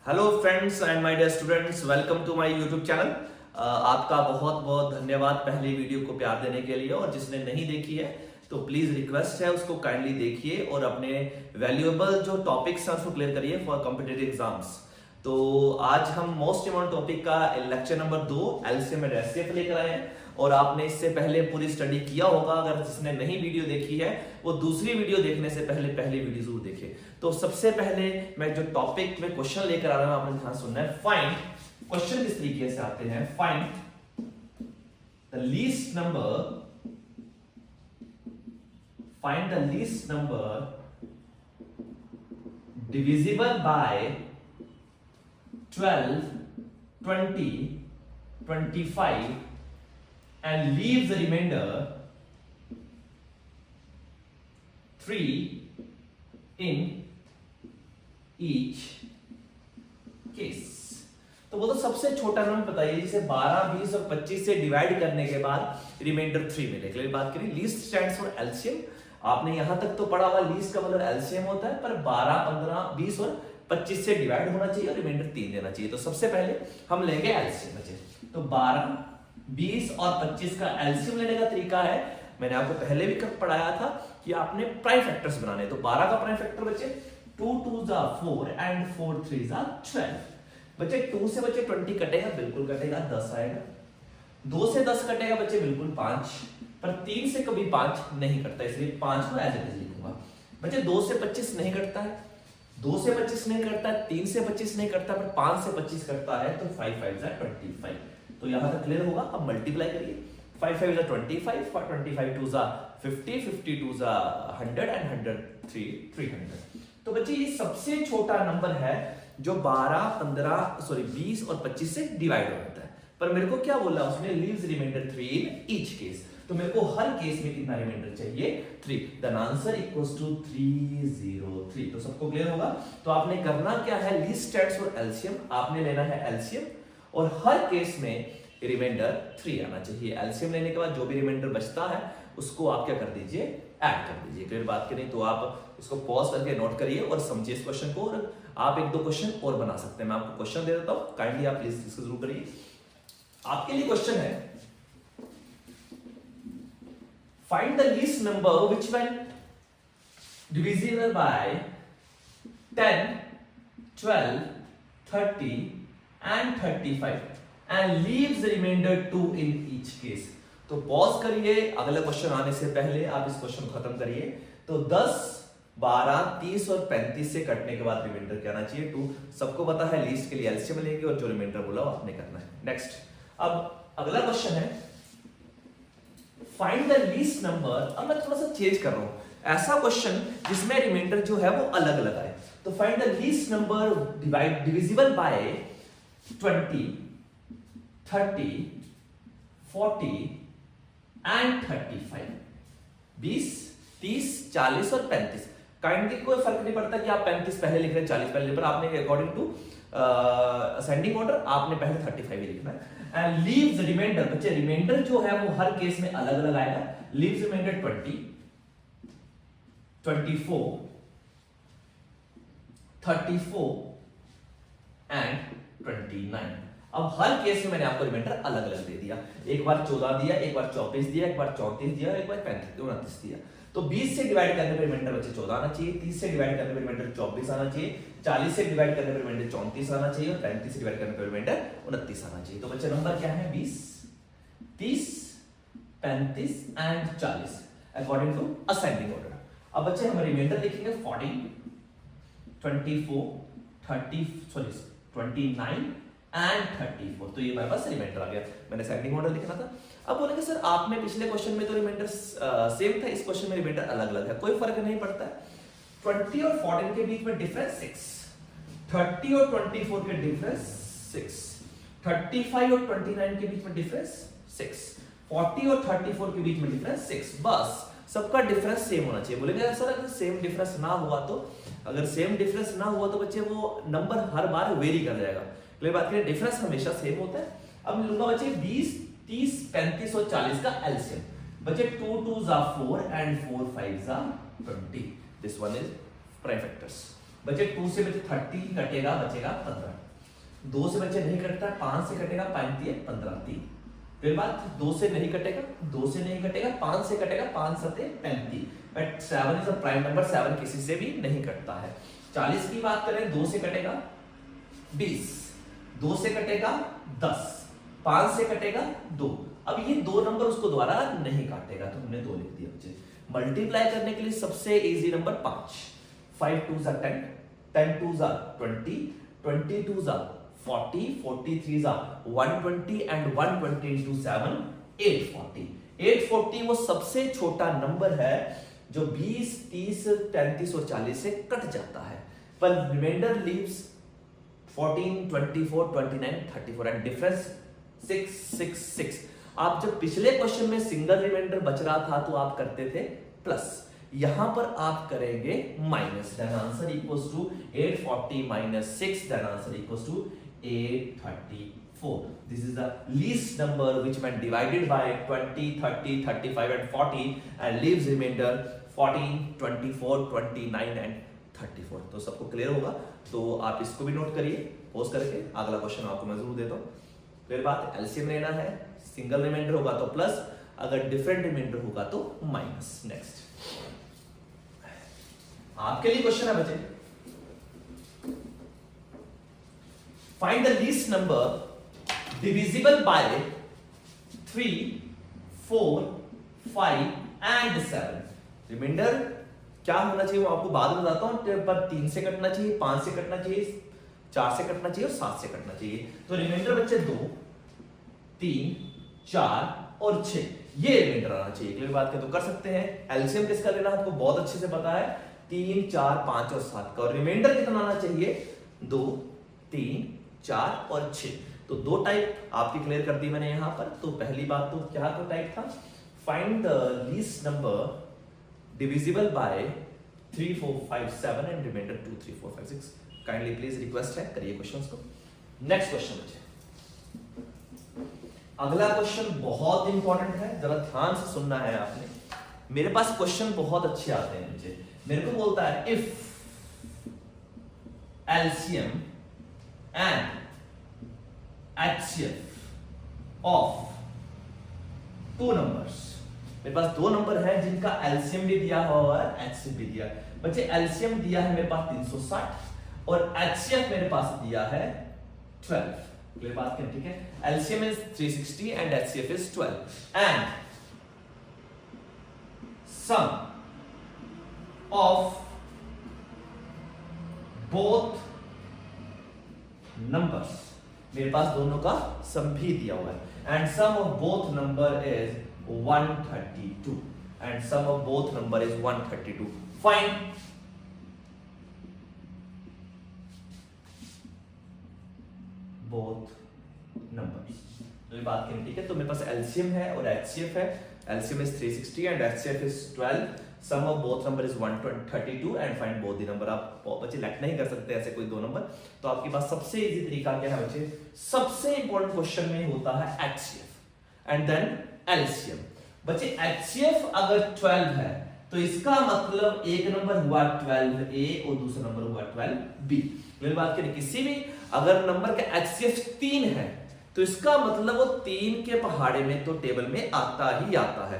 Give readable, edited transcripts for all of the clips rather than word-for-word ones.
Hello friends and my dear students, welcome to my YouTube channel. आपका बहुत बहुत धन्यवाद पहले वीडियो को प्यार देने के लिए, और जिसने नहीं देखी है तो प्लीज रिक्वेस्ट है उसको काइंडली देखिए और अपने वैल्यूएबल जो टॉपिक्स हैं उसको क्लियर करिए फॉर कॉम्पिटिटिव एग्जाम्स। तो आज हम मोस्ट इम्पोर्टेंट टॉपिक का lecture number 2 LCM and HCF लेकर आए हैं, और आपने इससे पहले पूरी स्टडी किया होगा। अगर जिसने नहीं वीडियो देखी है वो दूसरी वीडियो देखने से पहले पहली वीडियो जरूर देखे। तो सबसे पहले मैं जो टॉपिक में क्वेश्चन लेकर आ रहा हूं आपने ध्यान सुनना है। फाइंड, क्वेश्चन किस तरीके से आते हैं, find the least number, find the least number divisible bye 12, 20, 25 and leaves the remainder 3 in each case। तो वो तो सबसे छोटा नंबर बताइए जिसे 12, 20 और 25 से डिवाइड करने के बाद रिमाइंडर 3 मिले। अगली बात करें, लीस्ट स्टैंड्स फॉर एलसीएम। आपने यहां तक तो पढ़ा हुआ, लीस्ट का मतलब एलसीएम होता है, पर 12, 15, 20 और 25 से डिवाइड होना चाहिए और रिमाइंडर 3 देना चाहिए। तो सबसे पहले हम लेंगे एलसीएम बचे। तो 12, 20 और 25 का एलसीएम लेने का तरीका है, मैंने आपको पहले भी पढ़ाया था कि आपने प्राइम फैक्टर्स बनाने। तो 12 का प्राइम फैक्टर बचे 2 2s are 4 and 4 3s are 12। बच्चे 2 से बच्चे 20 कटेगा, बिल्कुल कटेगा, 10 आएगा। 2 से 10 कटेगा बच्चे, बिल्कुल 5, पर 3 से कभी 5 नहीं कटता, इसलिए 5 को एज इट इज लिखूंगा। बच्चे 2 से 25 नहीं कटता है, 2 से 25 नहीं करता है, 3 से 25 नहीं करता, पर 5 से 25 करता है, तो 5 5s are 25। तो यहां तक क्लियर होगा। अब मल्टीप्लाई करिए, 5 5s are 25, 25 2s are 50, 50 2s are 100 and 100 300। तो बच्चे ये सबसे छोटा नंबर है जो 12, 15 सॉरी 20 और 25 से डिवाइड हो जाता है। पर मेरे को क्या बोला उसने, leaves remainder 3 in each case. तो मेरे को हर केस में कितना रिमाइंडर चाहिए, 3। The answer equals to 303। तो सबको क्लियर होगा। तो आपने करना क्या है, लीस्ट स्टैंड्स फॉर एलसीएम, आपने लेना है एलसीएम और हर केस में रिमाइंडर 3 आना चाहिए। एलसीएम लेने के बाद जो भी रिमाइंडर बचता है उसको आप क्या कर दीजिए, ऐड कर दीजिए। क्लियर बात करें तो आप इसको पॉज करके नोट करिए और समझिए इस क्वेश्चन को, और आप 1-2 क्वेश्चन और बना सकते हैं। मैं आपको क्वेश्चन दे देता हूं, काइंडली आप प्लीज इसको जरूर करिए। आपके लिए क्वेश्चन है, find the least number which when divisible by 10, 12, 30 and 35 and leaves the remainder 2 in each case। तो पॉज करिए, अगला क्वेश्चन आने से पहले आप इस क्वेश्चन को खत्म करिए। तो 10, 12, 30 और 35 से कटने के बाद रिमाइंडर क्या आना चाहिए, 2। सबको पता है लीस्ट के लिए एलसीएम लेंगे और जो रिमाइंडर बोला वो आपने करना है। नेक्स्ट, अब अगला क्वेश्चन है, फाइंड द लीस्ट नंबर। अब मैं थोड़ा सा चेंज कर रहा हूं, ऐसा क्वेश्चन जिसमें रिमाइंडर जो है वो अलग अलग आए। तो find the least number divisible bye 20, 30, 40 and 35। 20, 30, 40 और 35। काइंडली कोई फर्क नहीं पड़ता कि आप 35 पहले लिख रहे हैं, 40 पहले लिख रहे हैं, आपने अकॉर्डिंग टू असेंडिंग ऑर्डर आपने पहले 35 ही लिखना है। एंड लीव्स रिमाइंडर, बच्चे रिमाइंडर जो है वो हर केस में अलग अलग आएगा। Leaves remainder 20, 24, 34 and 29। अब हर केस में मैंने आपको रिमाइंडर अलग अलग दे दिया। एक बार 14 दिया, एक बार 24 दिया, एक बार 34 दिया, एक बार 29 दिया। तो 20 से डिवाइड करने पर रिमाइंडर बच्चे 14 आना चाहिए, 30 से डिवाइड करने पर रिमाइंडर 24 आना चाहिए, 40 से डिवाइड करने पर रिमाइंडर 34 आना चाहिए और 35 से डिवाइड करने पर रिमाइंडर 29 आना चाहिए। तो बच्चे नंबर क्या है, 20, 30, 35 and 40 according to ascending order. अब बच्चे हम रिमाइंडर लिखेंगे 40, 24, 29 एंड 34। तो ये हमारे पास रिमाइंडर आ गया। मैंने असेंडिंग ऑर्डर लिखना था। अब बोलेंगे सर आपने पिछले क्वेश्चन में तो रिमाइंडर सेम था, इस क्वेश्चन में रिमाइंडर अलग अलग है। कोई फर्क नहीं पड़ता है। 20 और 14 के बीच में डिफरेंस 6, 30 और 24 के डिफरेंस 6, 35 और 29 के बीच में डिफरेंस 6, 40 और 34 के बीच में डिफरेंस 6। बस सबका डिफरेंस सेम होना चाहिए। बोलेंगे सर अगर सेम डिफरेंस ना हुआ तो, अगर सेम डिफरेंस ना हुआ तो बच्चे वो नंबर हर बार वेरी कर जाएगा। क्लियर बात करें, डिफरेंस हमेशा सेम होता है। अब लूंगा बच्चे 20, 30, 35 और 40 का एलसीएम। बच्चे 2 2s are 4 and 4 5s are 20। This one is prime factors। बचे 2 से बचे 30 कटेगा, बचेगा 15। 2 से बच्चे नहीं कटता, 5 से कटेगा, 5 15 3। फिर बात 2 से नहीं कटेगा, 2 से नहीं कटेगा, 5 से कटेगा, 5 7 35। But 7 is a prime number, 7 किसी से भी नहीं कटता है। 40 की बात करें, 2 से कटेगा 20, 2 से कटेगा 10, 5 से कटेगा 2। अब ये 2 नंबर उसको द्वारा नहीं काटेगा, तो हमने 2 लिख दिया बच्चे। मल्टीप्लाई करने के लिए सबसे easy number 5। 5 2s are 10, 10 2s are 20, 20 2s are 40, 40 3s are 120 and 120 into 7 840। 840 वो सबसे छोटा नंबर है जो 20, 30, 33 और 40 से कट जाता है, पर रिमाइंडर लीव्स 14, 24, 29, 34 एंड डिफरेंस 6 6 6। आप जब पिछले क्वेश्चन में सिंगल रिमाइंडर बच रहा था तो आप करते थे प्लस, यहां पर आप करेंगे minus. Then answer equals to 840 minus 6, then answer equals to 834। This is the least number which when divided by 20, 30, 35 and 40 and leaves remainder 14, 24, 29 and 34। तो सबको क्लियर होगा, तो आप इसको भी नोट करिए पोस्ट करके। अगला क्वेश्चन आपको मैं जरूर देता हूं। फिर बात एलसीएम लेना है, सिंगल रिमाइंडर होगा तो प्लस, अगर डिफरेंट रिमाइंडर होगा तो माइनस। नेक्स्ट आपके लिए क्वेश्चन है बच्चे, find the least number divisible by 3, 4, 5 and 7। Remainder क्या होना चाहिए वो आपको बाद में बताता हूं, पर 3 से कटना चाहिए, 5 से कटना चाहिए, 4 से कटना चाहिए और 7 से कटना चाहिए। तो रिमाइंडर बच्चे 2, 3, 4 और 6 ये रिमाइंडर आना चाहिए। क्लियर बात है, तो कर सकते हैं। एलसीएम किसका लेना आपको बहुत अच्छे से पता है, 3, 4, 5 और 7 का। और रिमाइंडर कितना आना चाहिए, 2, 3, 4 और 6। तो 2 टाइप आपकी क्लियर कर दी मैंने यहां पर। तो पहली बात तो क्या तो टाइप था, find the least number divisible by 3, 4, 5, 7 and remainder 2, 3, 4, 5, 6। Kindly please request है, करिए क्वेश्चंस को। नेक्स्ट क्वेश्चन बच्चे, अगला क्वेश्चन बहुत इंपॉर्टेंट है, जरा ध्यान से सुनना है आपने। मेरे पास क्वेश्चन बहुत अच्छे आते हैं मुझे। मेरे को बोलता है if LCM and HCF of 2 numbers. मेरे पास 2 नंबर हैं जिनका एलसीएम भी दिया हुआ है, एचसीएफ भी दिया है। बच्चे एलसीएम दिया है मेरे पास 360 और एचसीएफ मेरे पास दिया है 12। क्लियर बात क्या, ठीक है। LCM is 360 and HCF is 12 and sum of both numbers, मेरे पास दोनों का सम भी दिया हुआ है। And sum of both number is 132 and sum of both number is 132। Find both numbers. तो ये बात करें, ठीक है। तो मेरे पास एलसीएम है और एचसीएफ है। LCM is 360 and HCF is 12। Sum of both number is 132 and find both the number. आप बच्चे लेट नहीं कर सकते ऐसे कोई 2 नंबर। तो आपके पास सबसे इजी तरीका क्या है बच्चे, सबसे इंपॉर्टेंट क्वेश्चन में होता है एचसीएफ एंड देन एलसीएम। बच्चे एचसीएफ अगर 12 है तो इसका मतलब एक नंबर हुआ 12A और दूसरा नंबर हुआ 12B। मेरी बात करें, किसी भी अगर नंबर का एचसीएफ 3 है तो इसका मतलब वो 3 के पहाड़े में तो टेबल में आता ही आता है।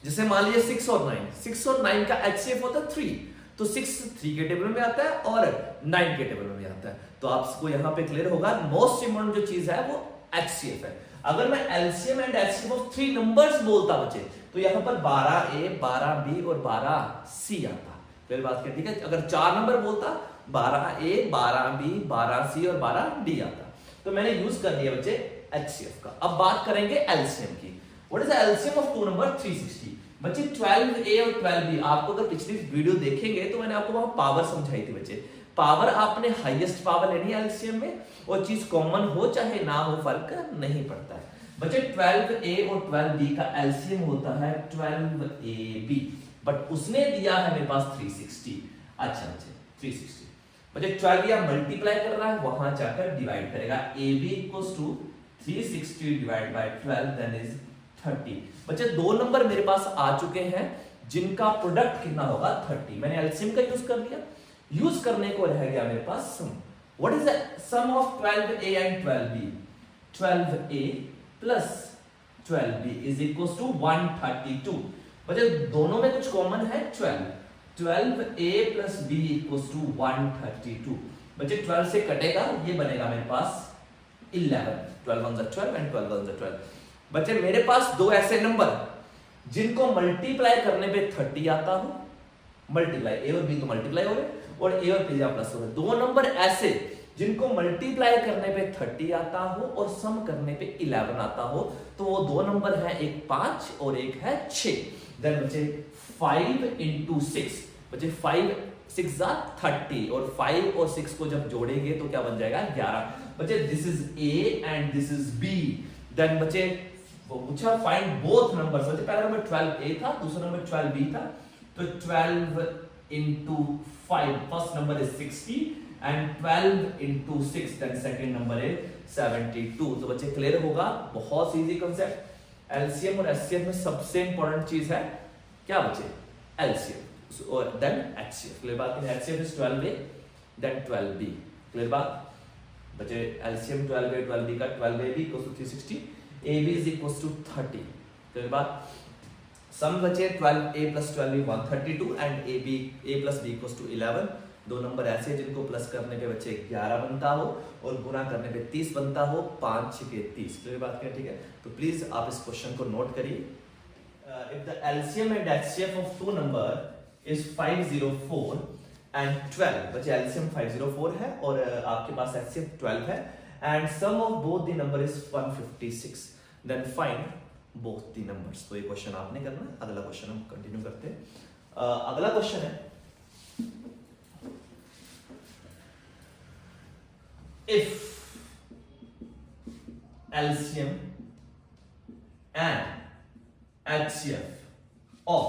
जैसे मान लीजिए 6 और 9, 6 और 9 का एचसीएफ होता है 3, तो 6 3 के टेबल में आता है और 9 के टेबल में आता है। तो आपको यहां पे क्लियर होगा, मोस्ट इंपॉर्टेंट जो चीज है वो एचसीएफ है। अगर मैं LCM and HCF of 3 numbers बोलता बच्चे तो यहां पर 12A, 12B और 12C आता। फिर बात करें, ठीक है। अगर 4 नंबर बोलता 12A, 12B, 12C और 12D आता। तो मैंने यूज कर दिया बच्चे एचसीएफ का। अब बात करेंगे एलसीएम की। What is the LCM of 2 number 360। बच्चे 12A और 12B, आपको अगर पिछली वीडियो देखेंगे तो मैंने आपको वहां पावर समझाई थी बच्चे। पावर आपने हाईएस्ट पावर लेनी है एलसीएम में, और चीज कॉमन हो चाहे ना हो फर्क नहीं पड़ता है। बच्चे 12A और 12B का एलसीएम होता है 12AB, बट उसने दिया है मेरे पास 360। अच्छा बच्चे 360, बच्चे 12 या मल्टीप्लाई कर रहा है, वहां जाकर डिवाइड करेगा। AB equals to 360 divide by 12 then is 30। बच्चे 2 नंबर मेरे पास आ चुके हैं जिनका प्रोडक्ट कितना होगा 30। मैंने एलसीएम का यूज कर लिया। यूज करने को रह गया मेरे पास sum. What is the sum of 12a and 12b? 12a plus 12b is equal to 132। बच्चे दोनों में कुछ कॉमन है 12। 12a plus b equal to 132। बच्चे 12 से कटेगा, ये बनेगा मेरे पास 11। 12 1 12 एंड 12 1 12। बच्चे मेरे पास दो ऐसे नंबर जिनको मल्टीप्लाई करने पे 30 आता हो, मल्टीप्लाई ए और बी तो मल्टीप्लाई हो रहे और ए और बी प्लस हो रहे। दो नंबर ऐसे जिनको मल्टीप्लाई करने पे 30 आता हो और सम करने पे 11 आता हो, तो वो दो नंबर है, एक 5 और एक है 6। देन बच्चे 5 into 6, बच्चे 5 6 30 और 5 और 6 को जब जोड़ेंगे तो क्या बन जाएगा 11। बच्चे this is A and this is B. Then बच्चे वो पूछा फाइंड बोथ नंबर्स। बच्चे पहला नंबर 12a था, दूसरा नंबर 12b था, तो 12 into 5 first number is 60 and 12 into 6 then second number is 72। तो बच्चे क्लियर होगा, बहुत इजी कांसेप्ट। एलसीएम और एचसीएफ में सबसे इंपॉर्टेंट चीज है क्या बच्चे? एलसीएम और देन एचसीएफ। क्लियर बात? HCF is 12a then 12b। Clear बात बच्चे? एलसीएम 12a 12b का 12ab equals to 360, ab is equals to 30। Clear बात? सम बचे 12a plus 12b 132 and a plus b equals to 11। दो number ऐसे जिनको plus करने पे बच्चे 11 बनता हो और गुना करने पे 30 बनता हो, 5 6 के 30। क्लियर बात क्या? ठीक है, तो प्लीज आप इस क्वेश्चन को नोट करिए। If the LCM and HCF of two number is 504 and 12, बच्चे एलसीएम 504 है और आपके पास एचसीएफ 12 है, and sum of both the number is 156, then find both the numbers। तो ये क्वेश्चन आपने करना है। अगला क्वेश्चन हम कंटिन्यू करते हैं। अगला क्वेश्चन है if LCM and HCF of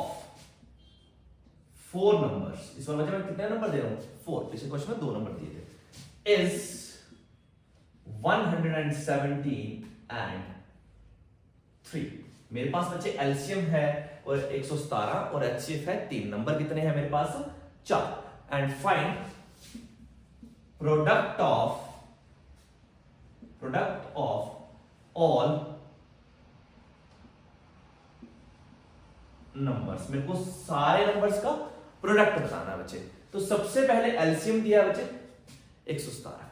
4 numbers, इस बार मैं कितने नंबर दे रहा हूं? 4। पिछले क्वेश्चन में 2 नंबर दिए थे। is 117 and 3। मेरे पास बच्चे एलसीएम है और 117 और एचसीएफ है 3। नंबर कितने हैं मेरे पास? 4। And find product of all numbers. मेरे को सारे नंबर्स का प्रोडक्ट बताना है बच्चे। तो सबसे पहले एलसीएम दिया बच्चे 117,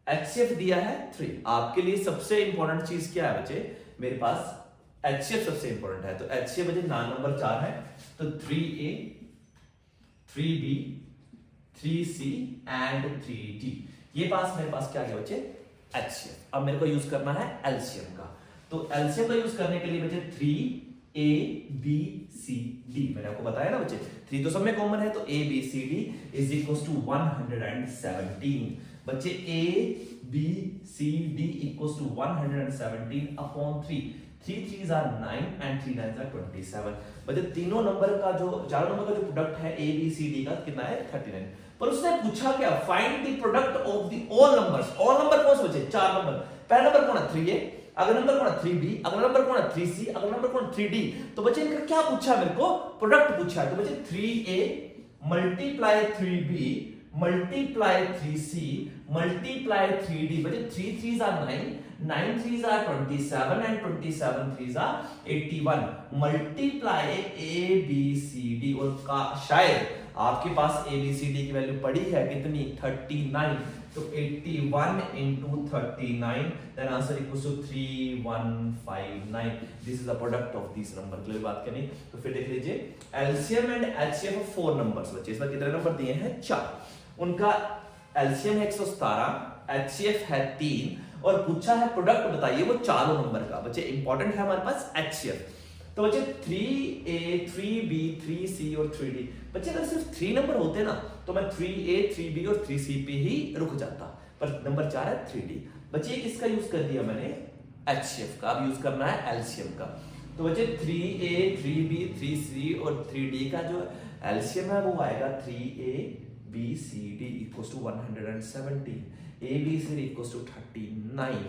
एचसीएफ दिया है 3। आपके लिए सबसे इंपॉर्टेंट चीज क्या है बच्चे? मेरे पास एचसीएफ सबसे इंपॉर्टेंट है, तो एचसीएफ बच्चे नंबर 4 है, तो 3a 3b 3c and 3d। ये मेरे पास क्या गया बच्चे? एचसीएफ। अब मेरे को यूज करना है एलसीएम का, तो एलसीएम का यूज करने के लिए बच्चे 3a b c d मैंने आपको बताया ना बच्चे, 3 तो सब में कॉमन है, तो a b c d is equal to 117। बच्चे a b c d equals to 117 upon 3। 3 3s are 9 and 3 9s are 27। बच्चे तीनों नंबर का जो चारों नंबर का जो प्रोडक्ट है a b c d का कितना है? 39। पर उसने पूछा क्या? Find the product of the all numbers. All number कौन से बच्चे? 4 नंबर। पहला नंबर कौन है? 3a, अगला नंबर कौन है? 3b, अगला नंबर कौन है? 3c, अगला नंबर कौन है? 3d। तो बच्चे इनका क्या पूछा? मेरे को प्रोडक्ट पूछा है। तो बच्चे 3a multiply 3b multiply 3c multiply 3d। बच्चे 3 3s are 9, 9 3s are 27 and 27 3s are 81। Multiply a b c d और का शायद आपके पास a b c d की वैल्यू पड़ी है कितनी? 39। तो 81 into 39 then answer equals to 3159। this is the product of these number। Clear बात क्या? नहीं तो फिर देख लीजिए LCM and HCF of 4 numbers. बच्चे इसमें कितने नंबर दिए हैं? 4। उनका एलसीएम है 117, एचसीएफ है 3 और पूछा है प्रोडक्ट बताइए वो चारों नंबर का। बच्चे इंपॉर्टेंट है हमारे पास एचसीएफ। तो बच्चे 3a 3b 3c और 3d। बच्चे अगर सिर्फ 3 नंबर होते ना तो मैं 3a 3b और 3c पे ही रुक जाता, पर नंबर 4 है 3d। बच्चे किसका यूज कर दिया मैंने? एचसीएफ का। अब यूज करना है एलसीएम का। तो बच्चे 3a 3b 3c और 3d का जो एलसीएम है वो आएगा 3a b c d equals to 117, a b c d equals to 39।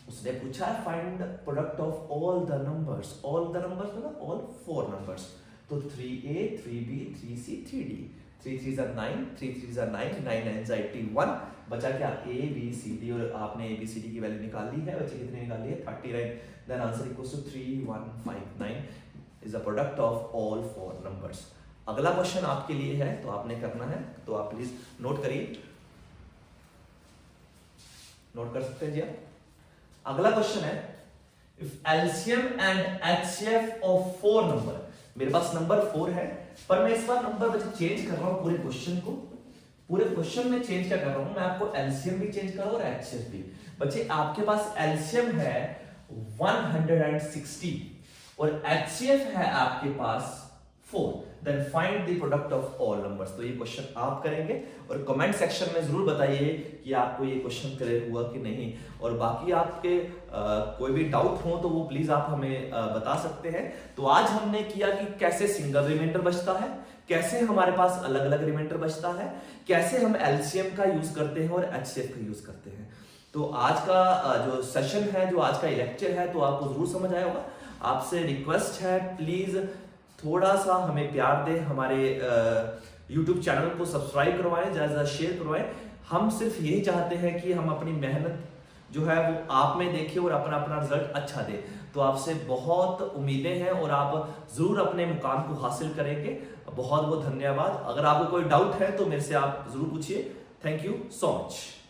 उसने पूछा है find the product of all the numbers. All the numbers मतलब ऑल 4 नंबर्स। तो 3a 3b 3c 3d 3 3 जा 9, 3 3 जा 9, 9 9 जा 81, बचा क्या A B C D, और आपने A B C D की वैल्यू निकाल ली है। बच्चे कितनी निकाली है 39, then answer equals to 3159 is the product of all 4 numbers. अगला क्वेश्चन आपके लिए है, तो आपने करना है, तो आप प्लीज नोट करिए, नोट कर सकते हैं जी आप। अगला क्वेश्चन है if LCM and HCF of 4 number, मेरे पास नंबर 4 है, पर मैं इस बार नंबर बच्चे चेंज कर रहा हूं पूरे क्वेश्चन को। पूरे क्वेश्चन में चेंज क्या कर रहा हूं मैं, आपको एलसीएम भी चेंज कर रहा हूं और एचसीएफ भी। बच्चे आपके पास एलसीएम है 160 और एचसीएफ है आपके पास 4, then find the product of all numbers. तो ये क्वेश्चन आप करेंगे और कमेंट सेक्शन में जरूर बताइए कि आपको ये क्वेश्चन क्लियर हुआ कि नहीं, और बाकी आपके कोई भी डाउट हो तो वो प्लीज आप हमें बता सकते हैं। तो आज हमने किया कि कैसे सिंगल रिमाइंडर बचता है, कैसे हमारे पास अलग अलग रिमाइंडर बचता है, कैसे हम एलसीएम का यूज करते हैं और एचसीएफ का यूज करते हैं। तो आज का जो सेशन है, जो आज का लेक्चर है, तो आपको जरूर समझ आया होगा। आपसे रिक्वेस्ट है प्लीज थोड़ा सा हमें प्यार दें, हमारे YouTube चैनल को सब्सक्राइब करवाएं, ज़्यादा ज़्यादा शेयर करवाएं। हम सिर्फ यही चाहते हैं कि हम अपनी मेहनत जो है वो आप में देखें और अपना अपना रिजल्ट अच्छा दे। तो आपसे बहुत उम्मीदें हैं और आप ज़रूर अपने मुकाम को हासिल करेंगे। बहुत बहुत धन्यवाद। अगर आपको कोई डाउट है तो मेरे से आप ज़रूर पूछिए। Thank you so much.